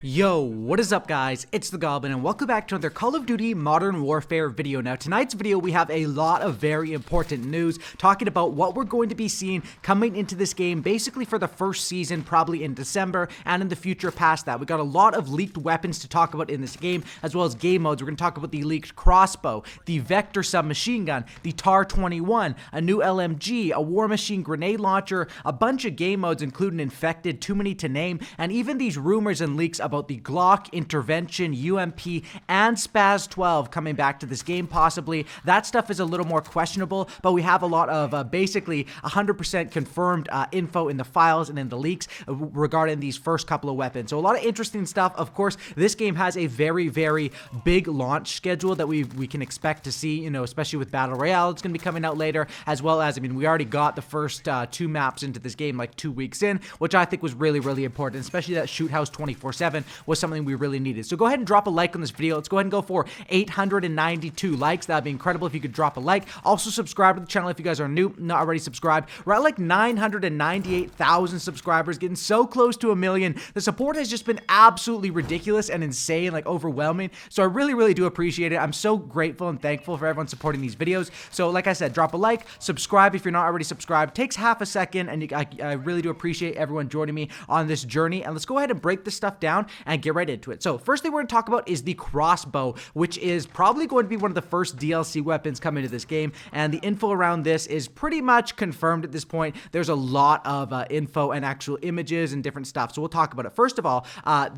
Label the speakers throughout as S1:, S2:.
S1: Yo, what is up guys? It's the Goblin and welcome back to another Call of Duty Modern Warfare video. Now tonight's video we have a lot of very important news talking about what we're going to be seeing coming into this game basically for the first season, probably in December and in the future past that. We got a lot of leaked weapons to talk about in this game as well as game modes. We're going to talk about the leaked Crossbow, the Vector submachine gun, the TAR-21, a new LMG, a War Machine grenade launcher, a bunch of game modes including Infected, too many to name, and even these rumors and leaks about the Glock, Intervention, UMP, and Spaz 12 coming back to this game possibly. That stuff is a little more questionable, but we have a lot of basically 100% confirmed info in the files and in the leaks regarding these first couple of weapons. So a lot of interesting stuff. Of course, this game has a very, very big launch schedule that we can expect to see, you know, especially with Battle Royale. It's going to be coming out later, as well as, I mean, we already got the first 2 maps into this game like 2 weeks in, which I think was really, really important, especially that Shoot House 24/7 was something we really needed. So go ahead and drop a like on this video. Let's go ahead and go for 892 likes. That'd be incredible if you could drop a like. Also subscribe to the channel if you guys are new, not already subscribed. We're at like 998,000 subscribers, getting so close to 1 million. The support has just been absolutely ridiculous and insane, like overwhelming. So I really, really do appreciate it. I'm so grateful and thankful for everyone supporting these videos. So like I said, drop a like, subscribe if you're not already subscribed. It takes half a second, and I really do appreciate everyone joining me on this journey. And let's go ahead and break this stuff down and get right into it. So first thing we're going to talk about is the Crossbow, which is probably going to be one of the first DLC weapons coming to this game, and the info around this is pretty much confirmed at this point. There's a lot of info and actual images and different stuff, so we'll talk about it. First of all,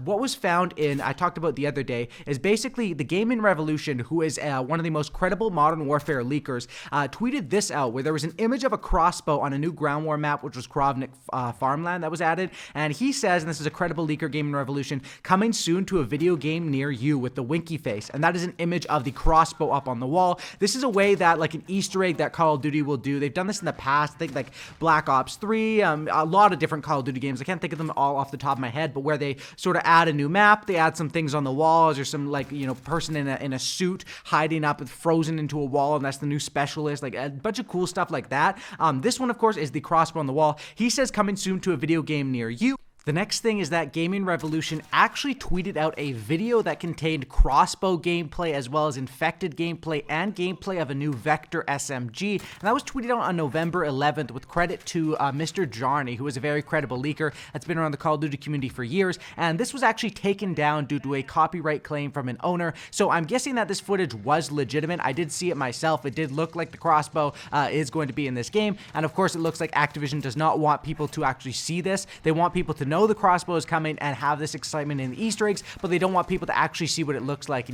S1: what was found in, I talked about the other day, is basically the Gaming Revolution, who is one of the most credible Modern Warfare leakers, tweeted this out, where there was an image of a crossbow on a new ground war map, which was Krovnik farmland that was added, and he says, and this is a credible leaker, Gaming Revolution, coming soon to a video game near you, with the winky face, and that is an image of the crossbow up on the wall. This is a way that, like, an Easter egg that Call of Duty will do. They've done this in the past, I think, like Black Ops 3, a lot of different Call of Duty games. I can't think of them all off the top of my head, but where they sort of add a new map, they add some things on the walls, or some, like, you know, person in a suit hiding up with frozen into a wall, and that's the new specialist, like a bunch of cool stuff like that. This one, of course, is the crossbow on the wall. He says coming soon to a video game near you. The next thing is that Gaming Revolution actually tweeted out a video that contained Crossbow gameplay as well as Infected gameplay and gameplay of a new Vector SMG, and that was tweeted out on November 11th with credit to Mr. Jarny, who is a very credible leaker that's been around the Call of Duty community for years, and this was actually taken down due to a copyright claim from an owner, so I'm guessing that this footage was legitimate. I did see it myself. It did look like the Crossbow is going to be in this game, and of course it looks like Activision does not want people to actually see this. They want people to know the Crossbow is coming and have this excitement in the Easter eggs, but they don't want people to actually see what it looks like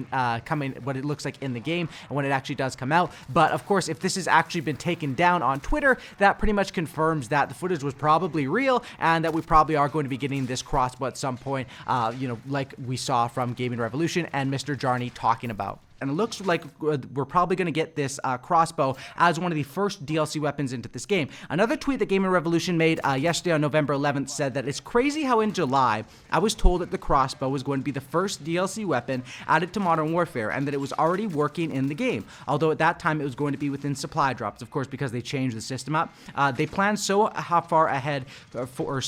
S1: what it looks like in the game and when it actually does come out. But of course, if this has actually been taken down on Twitter, that pretty much confirms that the footage was probably real and that we probably are going to be getting this Crossbow at some point, you know, like we saw from Gaming Revolution and Mr. Jarny talking about. And it looks like we're probably going to get this Crossbow as one of the first DLC weapons into this game. Another tweet that Gaming Revolution made yesterday on November 11th said that it's crazy how in July I was told that the Crossbow was going to be the first DLC weapon added to Modern Warfare and that it was already working in the game. Although at that time it was going to be within supply drops, of course, because they changed the system up. They planned so ahead for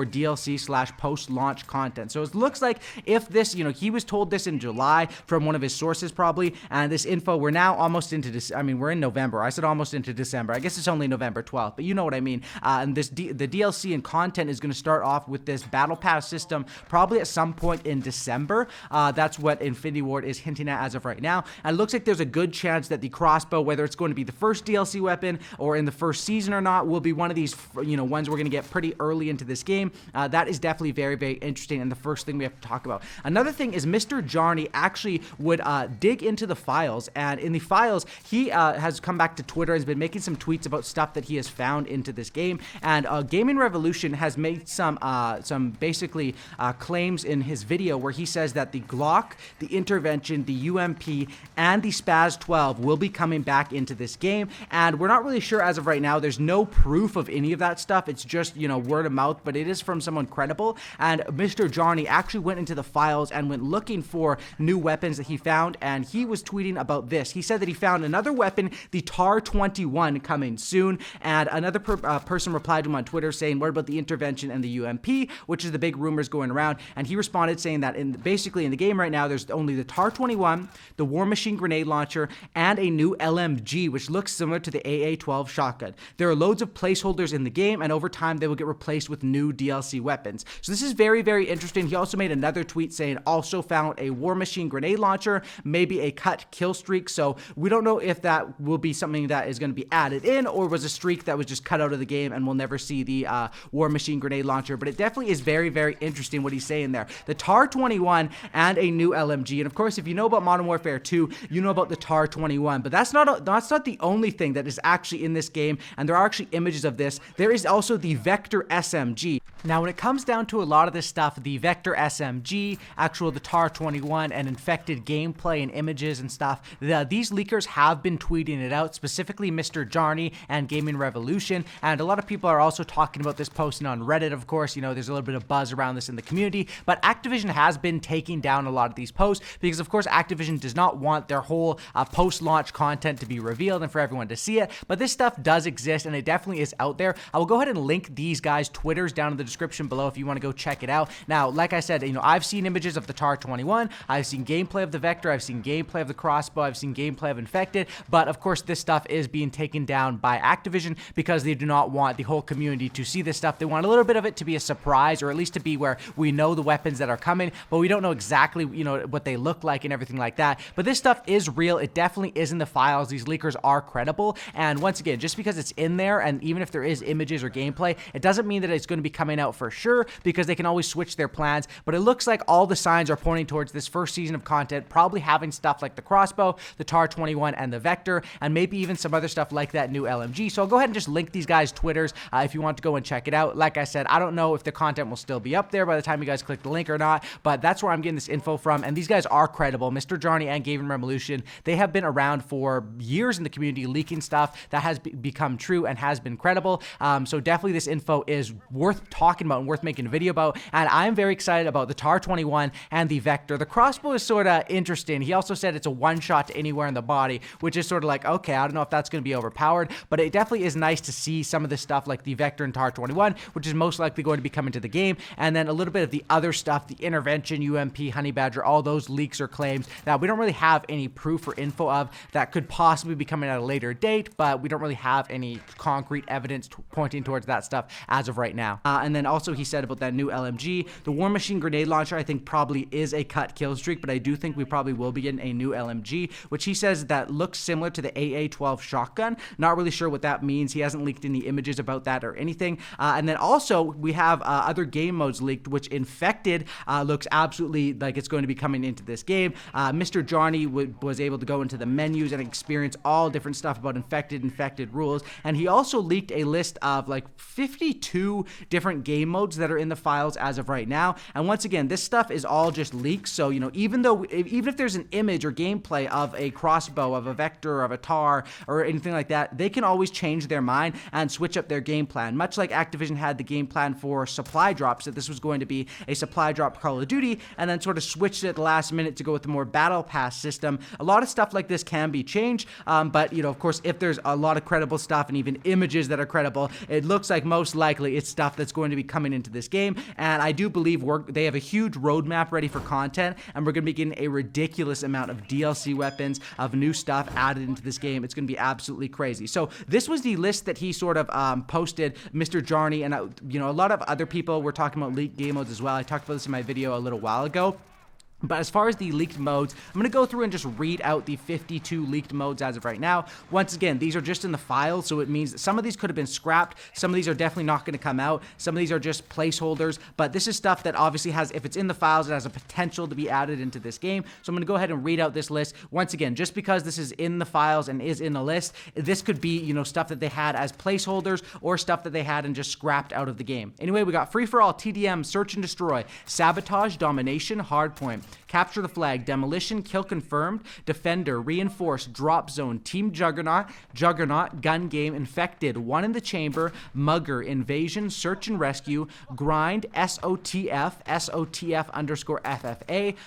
S1: DLC / post-launch content. So it looks like if this, you know, he was told this in July from one of his sources probably, and this info, we're now almost into this, I mean, we're in November. I said almost into December. I guess it's only November 12th, but you know what I mean. And this the DLC and content is going to start off with this Battle Pass system probably at some point in December. That's what Infinity Ward is hinting at as of right now. And it looks like there's a good chance that the Crossbow, whether it's going to be the first DLC weapon or in the first season or not, will be one of these, you know, ones we're going to get pretty early into this game. That is definitely very, very interesting, and the first thing we have to talk about. Another thing is Mr. Jarny actually would dig into the files, and in the files he has come back to Twitter, has been making some tweets about stuff that he has found into this game, and Gaming Revolution has made some basically claims in his video where he says that the Glock, the Intervention, the UMP, and the Spaz 12 will be coming back into this game, and we're not really sure as of right now. There's no proof of any of that stuff. It's just, you know, word of mouth, but it is from someone credible, and Mr. Jarny actually went into the files and went looking for new weapons that he found, and he was tweeting about this. He said that he found another weapon, the TAR-21, coming soon, and another person replied to him on Twitter saying, what about the intervention and the UMP, which is the big rumors going around, and he responded saying that basically in the game right now, there's only the TAR-21, the War Machine grenade launcher, and a new LMG, which looks similar to the AA-12 shotgun. There are loads of placeholders in the game, and over time, they will get replaced with new DLC weapons. So this is very, very interesting. He also made another tweet saying, also found a War Machine grenade launcher, maybe a cut kill streak. So we don't know if that will be something that is going to be added in, or was a streak that was just cut out of the game and we'll never see the War Machine grenade launcher. But it definitely is very, very interesting what he's saying there. The TAR-21 and a new LMG. And of course, if you know about Modern Warfare 2, you know about the TAR-21. But that's not the only thing that is actually in this game. And there are actually images of this. There is also the Vector SMG. Now, when it comes down to a lot of this stuff, the Vector SMG, the TAR-21, and infected gameplay and images and stuff, these leakers have been tweeting it out, specifically Mr. Jarny and Gaming Revolution, and a lot of people are also talking about this posting on Reddit, of course. You know, there's a little bit of buzz around this in the community, but Activision has been taking down a lot of these posts because, of course, Activision does not want their whole post-launch content to be revealed and for everyone to see it, but this stuff does exist, and it definitely is out there. I will go ahead and link these guys' Twitters down in the description below if you want to go check it out. Now, like I said, you know, I've seen images of the TAR-21, I've seen gameplay of the Vector, I've seen gameplay of the Crossbow, I've seen gameplay of Infected, but of course this stuff is being taken down by Activision because they do not want the whole community to see this stuff. They want a little bit of it to be a surprise, or at least to be where we know the weapons that are coming, but we don't know exactly, you know, what they look like and everything like that. But this stuff is real. It definitely is in the files. These leakers are credible, and once again, just because it's in there, and even if there is images or gameplay, it doesn't mean that it's going to be coming out for sure, because they can always switch their plans. But it looks like all the signs are pointing towards this first season of content probably having stuff like the Crossbow, the TAR-21, and the Vector, and maybe even some other stuff like that new LMG. So I'll go ahead and just link these guys' Twitters if you want to go and check it out. Like I said, I don't know if the content will still be up there by the time you guys click the link or not, but that's where I'm getting this info from, and these guys are credible. Mr. Jarny and Gaming Revolution, they have been around for years in the community leaking stuff that has become true and has been credible. So definitely this info is worth talking about and worth making a video about, and I'm very excited about the TAR-21 and the Vector. The Crossbow is sort of interesting. He also said it's a one-shot to anywhere in the body, which is sort of like, okay, I don't know if that's going to be overpowered, but it definitely is nice to see some of this stuff like the Vector and TAR-21, which is most likely going to be coming to the game, and then a little bit of the other stuff, the Intervention, UMP, Honey Badger, all those leaks or claims that we don't really have any proof or info of that could possibly be coming at a later date, but we don't really have any concrete evidence pointing towards that stuff as of right now. And then also he said about that new LMG, the War Machine grenade launcher, I think probably is a cut kill streak, but I do think we probably will be getting a new LMG, which he says that looks similar to the AA-12 shotgun. Not really sure what that means. He hasn't leaked any images about that or anything. And then also we have other game modes leaked, which Infected looks absolutely like it's going to be coming into this game. Mr. Jarny was able to go into the menus and experience all different stuff about infected rules, and he also leaked a list of like 52 different game modes that are in the files as of right now. And once again, this stuff is all just leaks, so you know, even if there's an image or gameplay of a Crossbow, of a Vector, of a TAR, or anything like that, they can always change their mind and switch up their game plan, much like Activision had the game plan for supply drops, that this was going to be a supply drop Call of Duty, and then sort of switched it at the last minute to go with the more battle pass system. A lot of stuff like this can be changed, but you know, of course, if there's a lot of credible stuff and even images that are credible, it looks like most likely it's stuff that's going to be coming into this game, and I do believe they have a huge roadmap ready for content, and we're going to be getting a ridiculous amount of DLC weapons, of new stuff added into this game. It's going to be absolutely crazy. So this was the list that he sort of posted, Mr. Jarny, and you know, a lot of other people were talking about leaked game modes as well. I talked about this in my video a little while ago. But as far as the leaked modes, I'm going to go through and just read out the 52 leaked modes as of right now. Once again, these are just in the file, so it means that some of these could have been scrapped. Some of these are definitely not going to come out. Some of these are just placeholders, but this is stuff that obviously has, if it's in the files, it has a potential to be added into this game. So I'm going to go ahead and read out this list. Once again, just because this is in the files and is in the list, this could be, you know, stuff that they had as placeholders or stuff that they had and just scrapped out of the game. Anyway, we got free-for-all, TDM, search and destroy, sabotage, domination, hardpoint, capture the flag, demolition, kill confirmed, defender, reinforce, drop zone, team juggernaut, gun game, infected, one in the chamber, mugger, invasion, search and rescue, grind, SOTF, SOTF_FFA,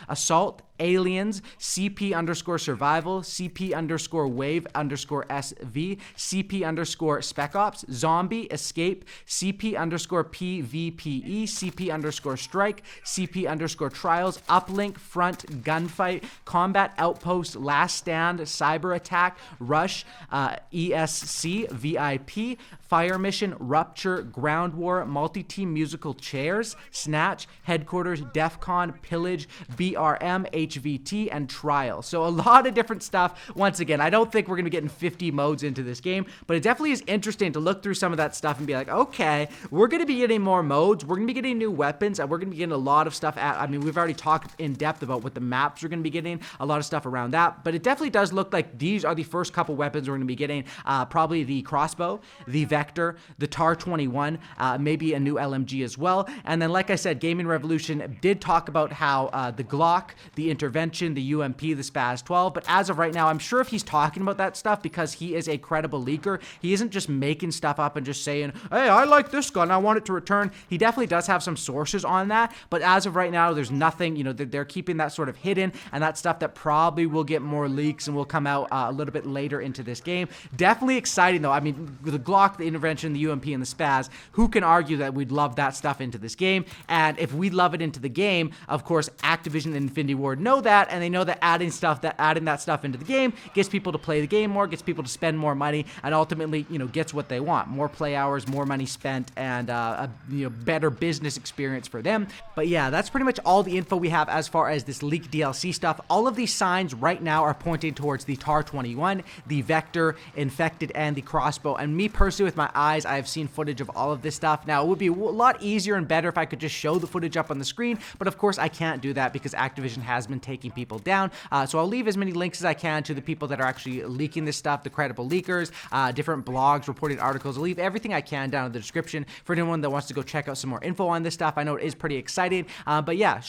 S1: assault, Aliens, CP_survival, CP_wave_SV, CP_ Spec Ops, Zombie, Escape, CP_PvPE, CP_Strike, CP_Trials, Uplink, Front, Gunfight, Combat Outpost, Last Stand, Cyber Attack, Rush, ESC, VIP, Fire Mission, Rupture, Ground War, Multi-Team Musical Chairs, Snatch, Headquarters, DEFCON, Pillage, BRM, HVT, and Trial. So a lot of different stuff. Once again, I don't think we're going to be getting 50 modes into this game, but it definitely is interesting to look through some of that stuff and be like, okay, we're going to be getting more modes, we're going to be getting new weapons, and we're going to be getting a lot of stuff. I mean, we've already talked in depth about what the maps are going to be getting, a lot of stuff around that, but it definitely does look like these are the first couple weapons we're going to be getting. Probably the Crossbow, the Vector, the TAR-21, maybe a new LMG as well. And then, like I said, Gaming Revolution did talk about how the Glock, the Intervention, the UMP, the SPAS-12, but as of right now, I'm sure if he's talking about that stuff because he is a credible leaker, he isn't just making stuff up and just saying, hey, I like this gun, I want it to return. He definitely does have some sources on that, but as of right now, there's nothing, you know, they're keeping that sort of hidden, and that's stuff that probably will get more leaks and will come out a little bit later into this game. Definitely exciting though. I mean, the Glock, the Intervention, the UMP, and the SPAS, who can argue that we'd love that stuff into this game? And if we love it into the game, of course, Activision and Infinity Ward know that, and they know that adding that stuff into the game gets people to play the game more, gets people to spend more money, and ultimately, you know, gets what they want: more play hours, more money spent, and a better business experience for them. But yeah, that's pretty much all the info we have as far as this leaked DLC stuff. All of these signs right now are pointing towards the TAR-21, the Vector, Infected, and the Crossbow. And me personally, with my eyes, I have seen footage of all of this stuff. Now, it would be a lot easier and better if I could just show the footage up on the screen, but of course I can't do that because Activision has been taking people down. So I'll leave as many links as I can to the people that are actually leaking this stuff, the credible leakers, different blogs, reported articles. I'll leave everything I can down in the description for anyone that wants to go check out some more info on this stuff. I know it is pretty exciting, but yeah,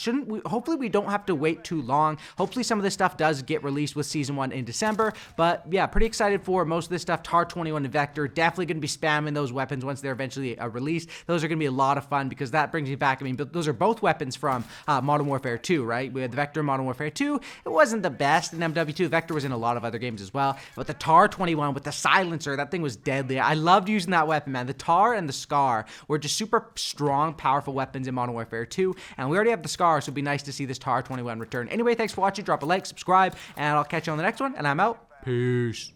S1: hopefully we don't have to wait too long. Hopefully some of this stuff does get released with Season 1 in December, but yeah, pretty excited for most of this stuff. TAR-21 and Vector, definitely going to be spamming those weapons once they're eventually released. Those are going to be a lot of fun because that brings me back. I mean, those are both weapons from Modern Warfare 2, right? We had the Vector in Modern Warfare 2. It wasn't the best in MW2. Vector was in a lot of other games as well, but the TAR-21 with the silencer, that thing was deadly. I loved using that weapon, man. The TAR and the SCAR were just super strong, powerful weapons in Modern Warfare 2, and we already have the SCAR, so it'd be nice to see this TAR-21 return. Anyway, thanks for watching. Drop a like, subscribe, and I'll catch you on the next one, and I'm out. Peace.